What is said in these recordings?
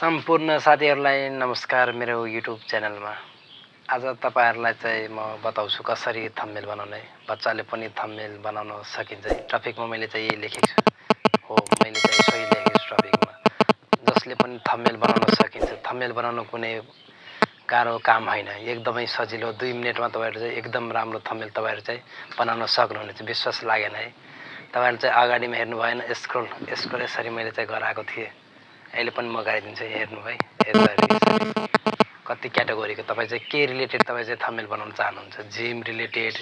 सम्पूर्ण साथीहरूलाई नमस्कार मेरो युट्युब च्यानलमा। आज तपाईहरुलाई चाहिँ म बताउँछु कसरी थम्बनेल बनाउने। बच्चाले पनि थम्बनेल बनाउन सकिन्छ। टपिकमा मैले चाहिँ यही लेखेको छु। हो, मैले चाहिँ सही लेखेको छु टपिकमा। जसले पनि थम्बनेल बनाउन सकिन्छ। थम्बनेल बनाउन कुनै गाह्रो काम हैन। एकदमै सजिलो 2 मिनेटमा तपाईहरु चाहिँ एकदम राम्रो थम्बनेल तपाईहरु चाहिँ बनाउन सक्नुहुनेछ। विश्वास लागेन है। तपाईहरु चाहिँ अगाडिमा हेर्नु भएन, स्क्रोल यसरी मैले चाहिँ गराएको थिएँ। अहिले पनि म गराइदिन्छु, हेर्नु है। यसरी कति क्याटेगोरीको तपाईं चाहिँ के रिलेटेड तपाईं चाहिँ थम्बनेल बनाउन चाहनुहुन्छ। जिम रिलेटेड,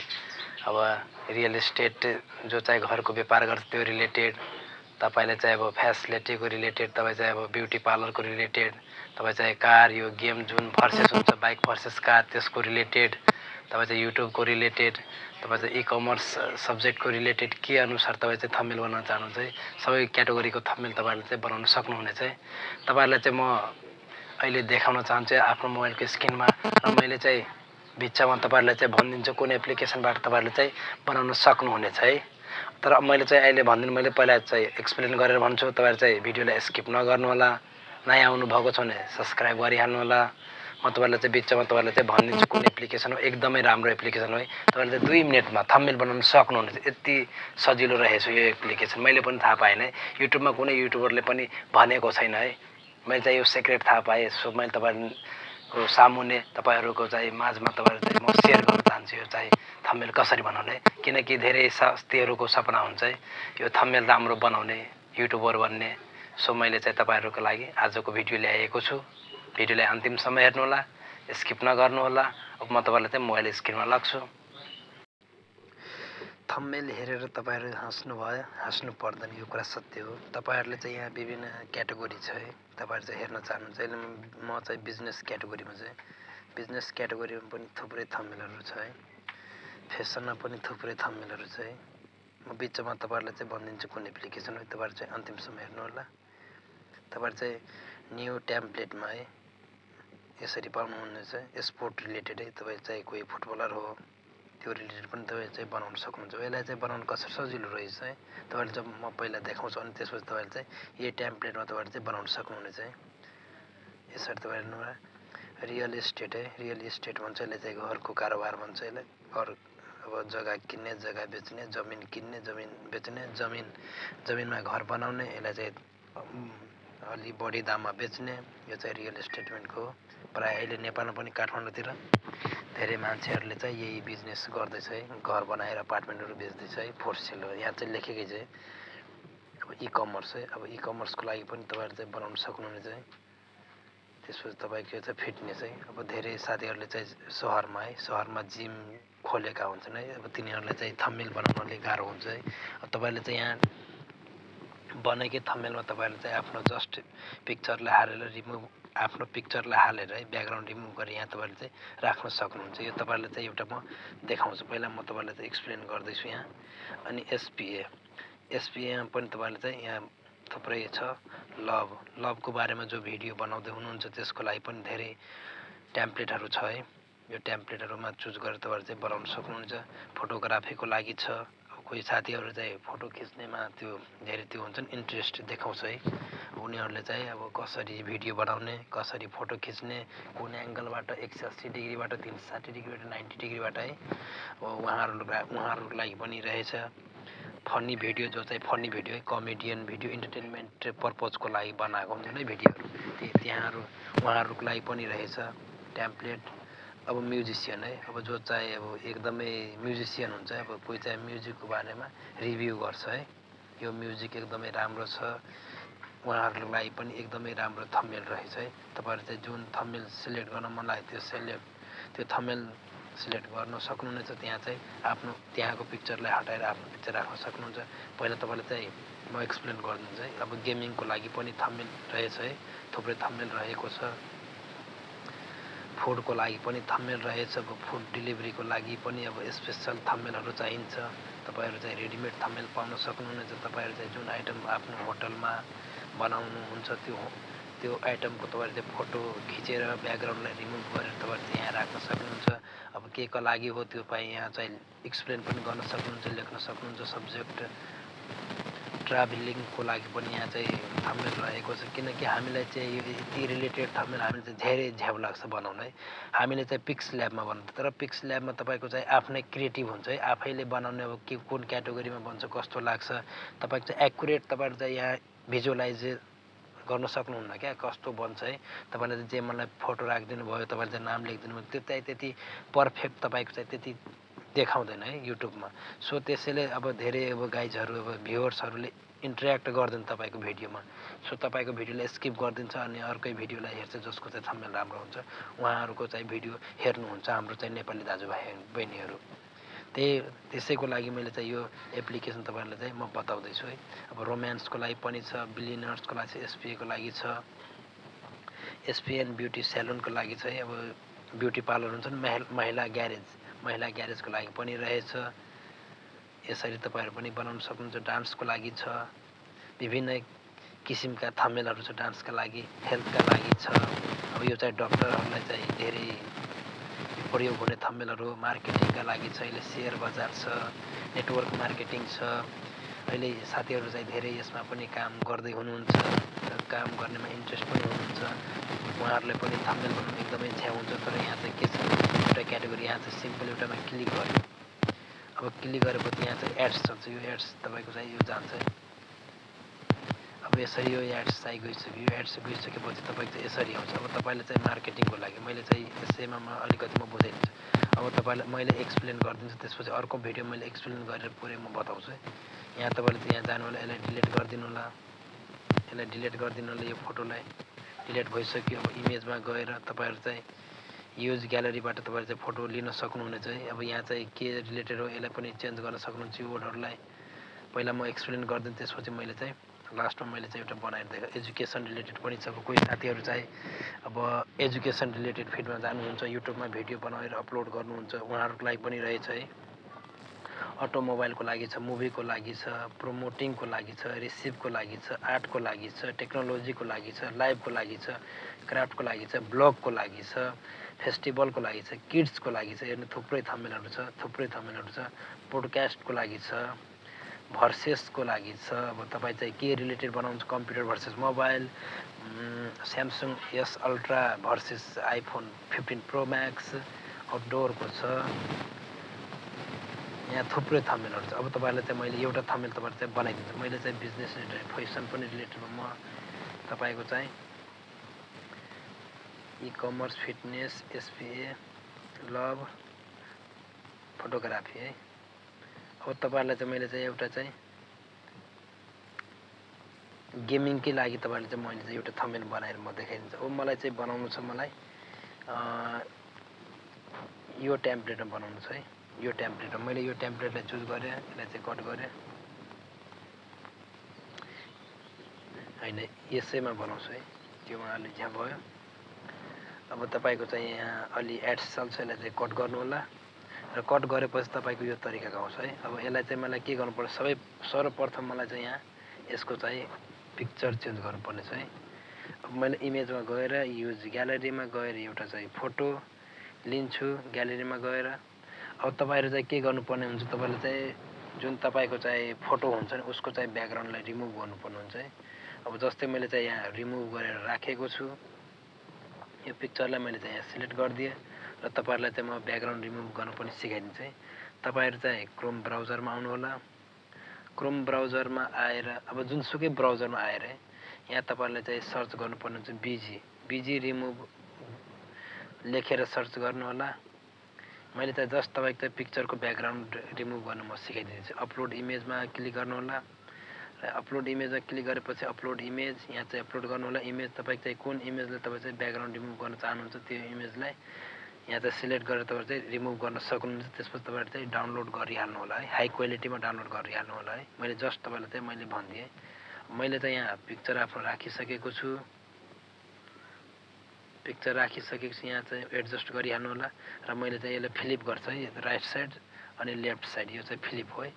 अब रियल एस्टेट जो चाहिँ घरको व्यापार गर्छ त्यो रिलेटेड, तपाईले चाहिँ अब फ्यासिलिटीको रिलेटेड, तपाईं चाहिँ अब ब्युटी पार्लरको रिलेटेड, तपाईं चाहिँ कार यो गेम जुन भर्सेस हुन्छ बाइक भर्सेस कार त्यसको रिलेटेड, तपाईं चाहिँ युट्युबको रिलेटेड, तपाईं चाहिँ ई-कमर्स सब्जेक्टको रिलेटेड के अनुसार तपाईं चाहिँ थम्बनेल बनाउन चाहनुहुन्छ है सबै क्याटेगोरीको थम्बनेल तपाईहरुले चाहिँ बनाउन सक्नुहुनेछ है। तपाईहरुलाई चाहिँ म अहिले देखाउन चाहन्छु आफ्नो मोबाइलको स्क्रिनमा र मैले चाहिँ बिचमा तपाईहरुलाई चाहिँ भनिदिन्छु कुन एप्लिकेसनबाट तपाईहरुले चाहिँ बनाउन सक्नुहुनेछ है। तर मैले चाहिँ अहिले भन्दिन, मैले पहिला चाहिँ एक्सप्लेन गरेर भन्छु। तपाईहरु चाहिँ भिडियोलाई स्किप नगर्नु होला। नयाँ आउनु भएको छ भने सब्स्क्राइब गरिहाल्नु होला। म तपाईहरुलाई चाहिँ बिचमा तपाईहरुलाई चाहिँ भनिदिन्छु कुन एप्लिकेसन हो। एकदमै राम्रो एप्लिकेसन हो है। तपाईहरुले चाहिँ 2 मिनेटमा थम्बनेल बनाउन सक्नुहुनेछ। यति सजिलो रहेछ यो एप्लिकेसन। मैले पनि थाहा पाएन है। युट्युबमा कुनै युट्युबरले पनि भनेको छैन है। मैले चाहिँ यो सिक्रेट थाहा पाएँ। सो मैले तपाईहरुको सामुन्ने तपाईहरुको चाहिँ माझमा तपाईहरु चाहिँ म शेयर गर्न चाहन्छु यो चाहिँ थम्बनेल कसरी बनाउने। किनकि धेरै साथीहरुको सपना हुन्छ है यो थम्बनेल राम्रो बनाउने, युट्युबर बन्ने। सो मैले चाहिँ तपाईहरुको लागि आजको भिडियो ल्याएको छु। भिडियोलाई अन्तिमसम्म हेर्नु होला, स्किप नगर्नु होला। अब म तपाईहरुलाई चाहिँ मोबाइल स्क्रिनमा लाग्छु। थम्बनेल हेरेर तपाईहरु हाँस्नु भयो, हाँस्नु पर्दैन, यो कुरा सत्य हो। तपाईहरुले चाहिँ यहाँ विभिन्न क्याटेगोरी छ है। तपाईहरु चाहिँ हेर्न चाहनुहुन्छ। अहिले म चाहिँ बिजनेस क्याटेगोरीमा चाहिँ बिजनेस क्याटेगोरीमा पनि थुप्रै थम्बनेलहरु छ है। फेसनमा पनि थुप्रै थम्बनेलहरु छ है। म बिचमा तपाईहरुलाई चाहिँ भनिदिन्छु कुन एप्लिकेसन हो। तपाईहरु चाहिँ अन्तिमसम्म हेर्नु होला। तपाईहरु चाहिँ न्यू टेम्प्लेटमा है यसरी पाउनुहुनेछ। स्पोर्ट रिलेटेड है। तपाई चाहिँ कोही फुटबलर हो त्यो रिलेटेड पनि तपाईं चाहिँ बनाउन सक्नुहुन्छ। यसलाई चाहिँ बनाउन कसरी सजिलो रहेछ है। तपाईले चाहिँ म पहिला देखाउँछु अनि त्यसपछि तपाईले चाहिँ यही टेम्प्लेटमा तपाईले चाहिँ बनाउन सक्नुहुनेछ है। यसरी तपाईले हेर्नु रियल एस्टेट है। रियल एस्टेट भन्छ यसले चाहिँ घरको कारोबार भन्छ यसलाई। घर अब जग्गा किन्ने, जग्गा बेच्ने, जमिन किन्ने, जमिन बेच्ने, जमिनमा घर बनाउने, यसलाई चाहिँ अलि बढी दाममा बेच्ने, यो चाहिँ रियल एस्टेटमेन्टको हो। प्राय अहिले नेपालमा पनि काठमाडौँतिर धेरै मान्छेहरूले चाहिँ यही बिजनेस गर्दैछ है। घर बनाएर अपार्टमेन्टहरु बेच्दैछ है। फोर सेल हो। यहाँ चाहिँ लेखेकै छ अब ई-कमर्स है। अब ई-कमर्सको लागि पनि तपाईहरु चाहिँ बनाउन सक्नुहुनेछ है। त्यसपछि तपाईको चाहिँ फिटनेस है। अब धेरै साथीहरुले चाहिँ शहरमा है, शहरमा जिम खोलेका हुन्छन् है। अब तिनीहरुलाई चाहिँ थम्बनेल बनाउनले गाह्रो हुन्छ है। अब तपाईले चाहिँ यहाँ बनेकै थम्बनेलमा तपाईहरुले चाहिँ आफ्नो जस्ट पिक्चरलाई हालेर रिमुभ आफ्नो पिक्चरलाई हालेर है ब्याकग्राउन्ड रिमुभ गरेर यहाँ तपाईहरुले चाहिँ राख्न सक्नुहुन्छ। यो तपाईहरुले चाहिँ एउटा म देखाउँछु। पहिला म तपाईहरुलाई चाहिँ एक्सप्लेन गर्दैछु यहाँ। अनि एसपीएमा पनि तपाईहरुले चाहिँ यहाँ थुप्रै छ। लभको बारेमा जो भिडियो बनाउँदै हुनुहुन्छ त्यसको लागि पनि धेरै टेम्प्लेटहरु छ है। यो टेम्प्लेटहरुमा चुज गरेर तपाईहरु चाहिँ बनाउन सक्नुहुन्छ। फोटोग्राफीको लागि छ। कोही साथीहरु चाहिँ फोटो खिच्नेमा त्यो धेरै त्यो हुन्छन्, इन्ट्रेस्ट देखाउँछ है। उनीहरुले चाहिँ अब कसरी भिडियो बनाउने, कसरी फोटो खिच्ने, कुन एंगलबाट 180 डिग्रीबाट 360 डिग्रीबाट 90 डिग्रीबाट है। अब उहाँहरुको लागि पनि रहेछ। फनी भिडियो जो चाहिँ फनी भिडियो है, कमेडियन भिडियो, इन्टरटेनमेन्ट पर्पजको लागि बनाएको हुन्छ नि भिडियोहरु। त्यहाँहरु उहाँहरुको लागि पनि रहेछ टेम्प्लेट। अब म्युजिशियन है। अब जो चाहिँ अब एकदमै म्युजिशियन हुन्छ। अब कोही चाहिँ म्युजिकको बारेमा रिभ्यु गर्छ है। यो म्युजिक एकदमै राम्रो छ। उहाँहरुको लागि पनि एकदमै राम्रो थम्बनेल रहेछ है। तपाईहरु चाहिँ जुन थम्बनेल सिलेक्ट गर्न मन लाग्यो त्यो थम्बनेल सिलेक्ट गर्न सक्नुहुनेछ। त्यहाँ चाहिँ आफ्नो त्यहाँको पिक्चरलाई हटाएर आफ्नो पिक्चर राख्न सक्नुहुन्छ। पहिला तपाईले चाहिँ म एक्सप्लेन गर्दिन्छु है। अब गेमिङको लागि पनि थम्बनेल रहेछ है। थुप्रै थम्बनेल रहेको छ। फुडको लागि पनि थम्बनेल रहेछ। अब फुड डेलिभरीको लागि पनि अब स्पेशल थम्बनेलहरु चाहिन्छ। तपाईहरु चाहिँ रेडिमेड थम्बनेल पाउन सक्नुहुनेछ। तपाईहरु चाहिँ जुन आइटम आफ्नो होटलमा बनाउनुहुन्छ त्यो आइटमको तपाईहरु चाहिँ फोटो खिचेर ब्याकग्राउन्डलाई रिमुभ गरेर तपाईहरु चाहिँ यहाँ राख्न सक्नुहुन्छ। अब के को लागि हो त्यो यहाँ चाहिँ एक्सप्लेन पनि गर्न सक्नुहुन्छ, लेख्न सक्नुहुन्छ। सब्जेक्ट ट्राभलिङको लागि पनि यहाँ चाहिँ थम्बनेल रहेको छ किनकि हामीलाई चाहिँ यो यति रिलेटेड थम्बनेल हामीले चाहिँ धेरै झ्याउ लाग्छ बनाउन है हामीले चाहिँ पिक्स ल्याबमा बनाउँछ तर पिक्स ल्याबमा तपाईँको चाहिँ आफ्नै क्रिएटिभ हुन्छ है आफैले बनाउने अब के कुन क्याटेगोरीमा बन्छ कस्तो लाग्छ तपाईँको चाहिँ एक्युरेट तपाईँहरू चाहिँ यहाँ भिजुअलाइज गर्न सक्नुहुन्न क्या कस्तो बन्छ है तपाईँले जे मलाई फोटो राखिदिनु भयो तपाईँले चाहिँ नाम लेखिदिनु भयो त्यो चाहिँ त्यति पर्फेक्ट तपाईँको चाहिँ त्यति देखाउँदैन है युट्युबमा सो त्यसैले अब धेरै अब गाइजहरू अब भ्युवर्सहरूले इन्टरेक्ट गर्दैन तपाईँको भिडियोमा सो तपाईँको भिडियोलाई स्किप गरिदिन्छ अनि अर्कै भिडियोलाई हेर्छ जसको चाहिँ थम्बनेल राम्रो हुन्छ उहाँहरूको चाहिँ भिडियो हेर्नुहुन्छ हाम्रो चाहिँ नेपाली दाजुभाइ बहिनीहरू त्यसैको लागि मैले चाहिँ यो एप्लिकेसन तपाईँहरूलाई चाहिँ म बताउँदैछु है अब रोमान्सको लागि पनि छ बिलियनर्सको लागि छ एसपिएको लागि छ एसपिएन ब्युटी सेलुनको लागि चाहिँ अब ब्युटी पार्लर हुन्छ नि महिला ग्यारेजको लागि पनि रहेछ यसरी तपाईँहरू पनि बनाउन सक्नुहुन्छ डान्सको लागि छ विभिन्न किसिमका थम्बनेलहरू छ डान्सका लागि हेल्थका लागि छ अब यो चाहिँ डक्टरहरूलाई चाहिँ धेरै प्रयोग हुने थम्बनेलहरू मार्केटिङका लागि छ अहिले सेयर बजार छ नेटवर्क मार्केटिङ छ अहिले साथीहरू चाहिँ धेरै यसमा पनि काम गर्दै हुनुहुन्छ काम गर्नेमा इन्ट्रेस्ट पनि हुनुहुन्छ उहाँहरूलाई पनि थम्बनेल बनाउनु एकदमै झ्याउ हुन्छ तर यहाँ चाहिँ के छ एउटा क्याटेगोरी यहाँ चाहिँ सिम्पल एउटामा क्लिक गर्यो अब क्लिक गरेपछि यहाँ चाहिँ एड्स छ यो एड्स तपाईँको चाहिँ यो जान्छ अब यसरी यो एड्स चाहिँ गइसक्यो यो एड्स गइसकेपछि तपाईँको चाहिँ यसरी आउँछ अब तपाईँले चाहिँ मार्केटिङको लागि मैले चाहिँ यसैमा अलिकति म बुझाइदिन्छु अब तपाईँलाई मैले एक्सप्लेन गरिदिन्छु त्यसपछि अर्को भिडियो मैले एक्सप्लेन गरेर पुरै म बताउँछु यहाँ तपाईँले चाहिँ यहाँ जानु होला यसलाई डिलिट गरिदिनु होला यो फोटोलाई डिलिट भइसक्यो अब इमेजमा गएर तपाईँहरू चाहिँ युज ग्यालरीबाट तपाईँले चाहिँ फोटो लिन सक्नुहुनेछ है अब यहाँ चाहिँ के रिलेटेड हो यसलाई पनि चेन्ज गर्न सक्नुहुन्छ यो वर्डहरूलाई पहिला म एक्सप्लेन गरिदिन्छु त्यसपछि मैले चाहिँ लास्टमा मैले चाहिँ एउटा बनाएर दिएको एजुकेसन रिलेटेड पनि छ कोही साथीहरू चाहिँ अब एजुकेसन रिलेटेड फिल्डमा जानुहुन्छ युट्युबमा भिडियो बनाएर अपलोड गर्नुहुन्छ उहाँहरूको लागि पनि रहेछ है अटोमोबाइलको लागि छ मुभीको लागि छ प्रोमोटिङको लागि छ रिसिभको लागि छ आर्टको लागि छ टेक्नोलोजीको लागि छ लाइभको लागि छ क्राफ्टको लागि छ ब्लगको लागि छ फेस्टिभलको लागि छ किड्सको लागि छ हेर्नु थुप्रै थम्बनेलहरू छ पोडकास्टको लागि छ भर्सेसको लागि छ अब तपाईँ चाहिँ के रिलेटेड बनाउनुहुन्छ computer versus mobile Samsung S ultra versus iPhone 15 pro max आउटडोरको छ यहाँ थुप्रै थम्बनेलहरू छ अब तपाईँलाई चाहिँ मैले एउटा थम्बनेल तपाईँलाई चाहिँ बनाइदिन्छु मैले चाहिँ बिजनेस रिलेटेड फेसन पनि रिलेटेडमा म तपाईँको चाहिँ ई-कमर्स फिटनेस एसपिए लभ फोटोग्राफी है अब तपाईँहरूलाई चाहिँ मैले चाहिँ एउटा चाहिँ गेमिङकै लागि तपाईँले चाहिँ मैले चाहिँ एउटा थम्बनेल बनाएर म देखाइदिन्छु अब मलाई चाहिँ बनाउनु छ मलाई यो टेम्प्लेटमा बनाउनु छ है यो टेम्प्लेटमा मैले यो टेम्प्लेटलाई चुज गरेँ यसलाई चाहिँ कट गरेँ होइन यसैमा बनाउँछु है त्योमा अलि झ्याप भयो अब तपाईँको चाहिँ यहाँ अलि एड्स चल्छ यसलाई चाहिँ कट गर्नु होला र कट गरेपछि तपाईँको यो तरिकाको आउँछ है अब यसलाई चाहिँ मलाई के गर्नुपर्छ सर्वप्रथम मलाई चाहिँ यहाँ यसको चाहिँ पिक्चर चेन्ज गर्नुपर्ने छ है अब मैले इमेजमा गएर युज ग्यालरीमा गएर एउटा चाहिँ फोटो लिन्छु ग्यालरीमा गएर अब तपाईँहरू चाहिँ के गर्नुपर्ने हुन्छ तपाईँले चाहिँ जुन तपाईँको चाहिँ फोटो हुन्छ नि उसको चाहिँ ब्याकग्राउन्डलाई रिमुभ गर्नुपर्ने हुन्छ है अब जस्तै मैले चाहिँ यहाँ रिमुभ गरेर राखेको छु यो पिक्चरलाई मैले चाहिँ यहाँ सिलेक्ट गरिदिएँ र तपाईँहरूलाई चाहिँ म ब्याकग्राउन्ड रिमुभ गर्नु पनि सिकाइदिन्छु है तपाईँहरू चाहिँ क्रोम ब्राउजरमा आउनु होला क्रोम ब्राउजरमा आएर अब जुनसुकै ब्राउजरमा आएर यहाँ तपाईँहरूलाई चाहिँ सर्च गर्नुपर्ने हुन्छ बिजी रिमुभ लेखेर सर्च गर्नु होला मैले चाहिँ जस्ट तपाईँको चाहिँ पिक्चरको ब्याकग्राउन्ड रिमुभ गर्न म सिकाइदिन्छु अपलोड इमेजमा क्लिक गर्नु होला र अपलोड इमेजमा क्लिक गरेपछि अपलोड इमेज यहाँ चाहिँ अपलोड गर्नु होला इमेज तपाईँको चाहिँ कुन इमेजलाई तपाईँ चाहिँ ब्याकग्राउन्ड रिमुभ गर्न चाहनुहुन्छ त्यो इमेजलाई यहाँ चाहिँ सिलेक्ट गरेर तपाईँ चाहिँ रिमुभ गर्न सक्नुहुन्छ त्यसपछि तपाईँले चाहिँ डाउनलोड गरिहाल्नु होला है हाई क्वालिटीमा डाउनलोड गरिहाल्नु होला है मैले जस्ट तपाईँलाई चाहिँ मैले भनिदिएँ मैले चाहिँ यहाँ पिक्चर आफ्नो राखिसकेको छु यहाँ चाहिँ एडजस्ट गरिहाल्नु होला र मैले चाहिँ यसलाई फ्लिप गर्छ है राइट साइड अनि लेफ्ट साइड यो चाहिँ फ्लिप हो है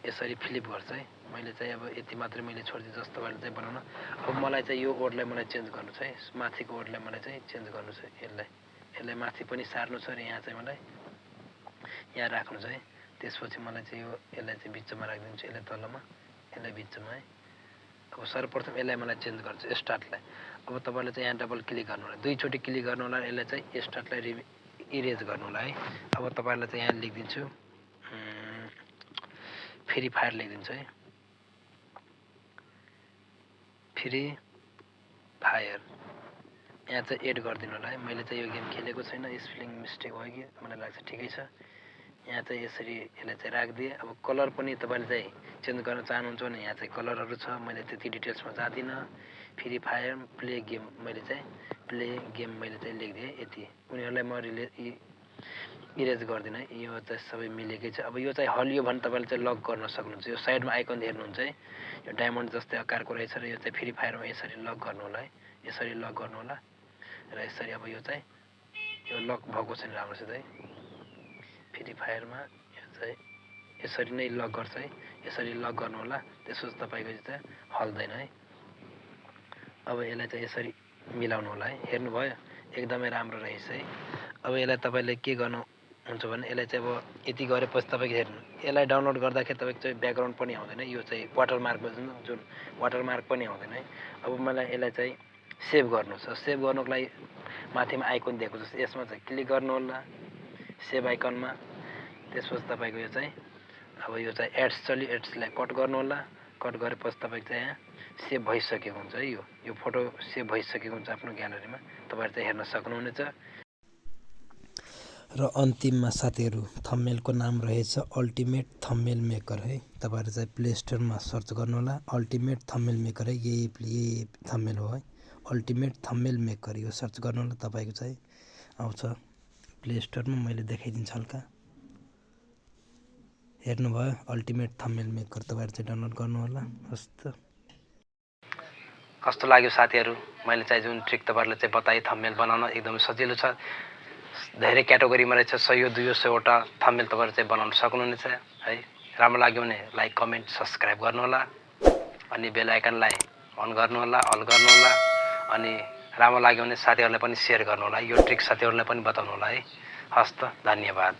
यसरी फ्लिप गर्छ है मैले चाहिँ अब यति मात्रै मैले छोडिदिएँ जस्तो तपाईँले चाहिँ बनाउन अब मलाई चाहिँ यो वर्डलाई मलाई चेन्ज गर्नु छ है माथिको वर्डलाई मलाई चाहिँ चेन्ज गर्नु छ यसलाई माथि पनि सार्नु छ र यहाँ चाहिँ मलाई यहाँ राख्नु छ है त्यसपछि मलाई चाहिँ यसलाई चाहिँ बिचमा राखिदिन्छु यसलाई तलमा यसलाई भित्छौँ है। अब सर्वप्रथम यसलाई मलाई चेन्ज गर्छु स्टार्टलाई। अब तपाईँले चाहिँ यहाँ डबल क्लिक गर्नु होला, दुईचोटि क्लिक गर्नु होला, यसलाई चाहिँ स्टार्टलाई इरेज गर्नु होला है। अब तपाईँलाई चाहिँ यहाँ लेखिदिन्छु फ्री फायर लेखिदिन्छु है, फ्री फायर। यहाँ चाहिँ एड गरिदिनु होला है। मैले चाहिँ यो गेम खेलेको छैन, स्पेलिङ मिस्टेक भयो कि मलाई लाग्छ ठिकै छ। यहाँ चाहिँ यसरी यसलाई चाहिँ राखिदिएँ। अब कलर पनि तपाईँले चाहिँ चेन्ज गर्न चाहनुहुन्छ भने यहाँ चाहिँ कलरहरू छ, मैले त्यति डिटेल्समा जाँदिनँ। फ्री फायर प्ले गेम मैले चाहिँ प्ले गेम मैले चाहिँ लेखिदिएँ यति। उनीहरूलाई म इरेज गर्दिनँ है, यो चाहिँ सबै मिलेकै छ। अब यो चाहिँ हलियो भने तपाईँले चाहिँ लक गर्न सक्नुहुन्छ। यो साइडमा आइकन हेर्नुहुन्छ है, यो डायमन्ड जस्तै आकारको रहेछ र यो चाहिँ फ्री फायरमा यसरी लक गर्नु होला है, यसरी लक गर्नु होला र यसरी। अब यो चाहिँ यो लक भएको छैन राम्रोसित है, फ्री फायरमा यो चाहिँ यसरी नै लक गर्छ है, यसरी लक गर्नु होला। त्यसपछि तपाईँको चाहिँ हल्दैन है। अब यसलाई चाहिँ यसरी मिलाउनु होला है, हेर्नुभयो एकदमै राम्रो रहेछ है। अब यसलाई तपाईँले के गर्नुहुन्छ भने यसलाई चाहिँ अब यति गरेपछि तपाईँको हेर्नु, यसलाई डाउनलोड गर्दाखेरि तपाईँको चाहिँ ब्याकग्राउन्ड पनि आउँदैन, यो चाहिँ वाटरमार्कमा जुन वाटरमार्क पनि आउँदैन है। अब मलाई यसलाई चाहिँ सेभ गर्नु छ, सेभ गर्नुको लागि माथिमा आइकन दिएको छ, यसमा चाहिँ क्लिक गर्नु होला सेभ आइकनमा। त्यसपछि तपाईँको यो चाहिँ अब यो चाहिँ एड्स चल्यो, एड्सलाई कट गर्नु होला, कट गरेपछि तपाईँको चाहिँ यहाँ सेभ भइसकेको हुन्छ है। यो फोटो सेभ भइसकेको हुन्छ आफ्नो ग्यालरीमा, तपाईँहरू चाहिँ हेर्न सक्नुहुनेछ। र अन्तिममा साथीहरू थम्बनेलको नाम रहेछ अल्टिमेट थम्बनेल मेकर है। तपाईँहरू चाहिँ प्ले स्टोरमा सर्च गर्नु होला, अल्टिमेट थम्बनेल मेकर है, यही थम्बनेल हो है, अल्टिमेट थम्बनेल मेकर। यो सर्च गर्नु होला, तपाईँको चाहिँ आउँछ प्ले स्टोरमा। मैले देखाइदिन्छु हल्का, हेर्नुभयो अल्टिमेट थम्बनेल मेकर, तपाईँहरू चाहिँ डाउनलोड गर्नु होला। हस्त कस्तो लाग्यो साथीहरू, मैले चाहिँ जुन ट्रिक तपाईँहरूले चाहिँ बताएँ थम्बनेल बनाउन एकदमै सजिलो छ। धेरै क्याटेगोरीमा रहेछ, 100-200वटा थम्बनेल तपाईँहरू चाहिँ बनाउन सक्नुहुनेछ है। राम्रो लाग्यो भने लाइक कमेन्ट सब्सक्राइब गर्नु होला, अनि बेल आइकनलाई अन गर्नु होला, अल गर्नु होला, अनि राम्रो लाग्यो भने साथीहरूलाई पनि सेयर गर्नु होला। यो ट्रिक साथीहरूलाई पनि बताउनु होला है। हस्त, धन्यवाद।